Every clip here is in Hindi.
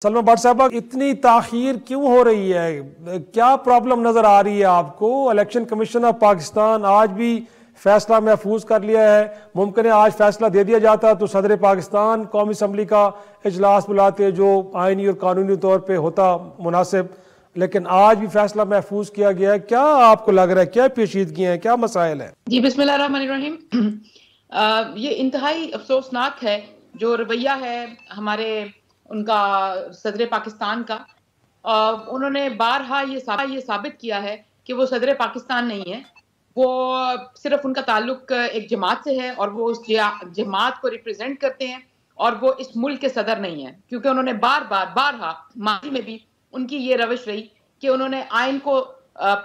सलमा भट्ट साहब, इतनी ताखीर क्यों हो रही है? क्या प्रॉब्लम नजर आ रही है आपको? इलेक्शन कमीशन ऑफ पाकिस्तान आज भी फैसला महफूज कर लिया है। मुमकिन है आज फैसला दे दिया जाता तो सदर पाकिस्तान कौमी असम्बली का इजलास बुलाते, जो आइनी और कानूनी तौर पर होता मुनासिब, लेकिन आज भी फैसला महफूज किया गया है। क्या आपको लग रहा है, क्या पेचीदगियां हैं, क्या मसाइल है? जी बिस्मिल्लाहिर्रहमानिर्रहीम। ये इंतहाई अफसोसनाक है जो रवैया है हमारे उनका सदर पाकिस्तान का। उन्होंने बारहा ये साबित किया है कि वो सदर पाकिस्तान नहीं है। वो सिर्फ उनका ताल्लुक एक जमात से है और वो उस जमात को रिप्रेजेंट करते हैं और वो इस मुल्क के सदर नहीं है, क्योंकि उन्होंने बारहा माजी में भी उनकी ये रविश रही कि उन्होंने आइन को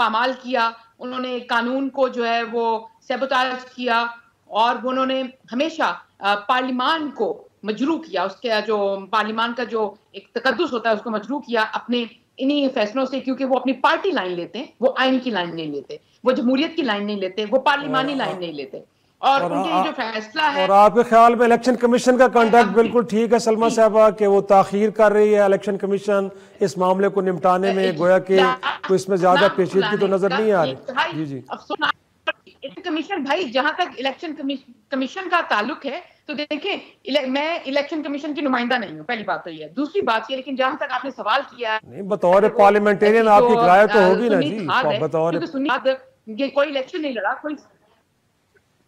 पामाल किया, उन्होंने कानून को जो है वो सैबोताज किया और उन्होंने हमेशा पार्लिमान को मजरू किया, उसके जो पार्लिमान का जो एक तकद्दुस होता है उसको मजरू किया अपने इन्हीं फैसलों से, क्योंकि वो अपनी पार्टी लाइन लेते हैं, वो आइन की लाइन नहीं लेते, वो जमहूरियत की लाइन नहीं लेते, वो पार्लिमानी लाइन नहीं लेते। और उनके जो फैसला है, और आपके ख्याल में इलेक्शन कमीशन का कंडक्ट बिल्कुल ठीक है सलमा साहबा, कि वो ताखीर कर रही है इलेक्शन कमीशन इस मामले को निपटाने में, गोया कि कोई इसमें ज्यादा पेचीदगी तो नजर नहीं आ रही? जी जी। कमीशन भाई, जहां तक इलेक्शन कमीशन का ताल्लुक है तो देखिए, मैं इलेक्शन कमीशन की नुमाइंदा नहीं हूँ, पहली बात तो ये है। दूसरी बात ये, लेकिन जहां तक आपने सवाल किया नहीं, बतौर पार्लियामेंटरियन आपकी राय तो होगी ना जी, बतौर ये कोई इलेक्शन नहीं लड़ा, कोई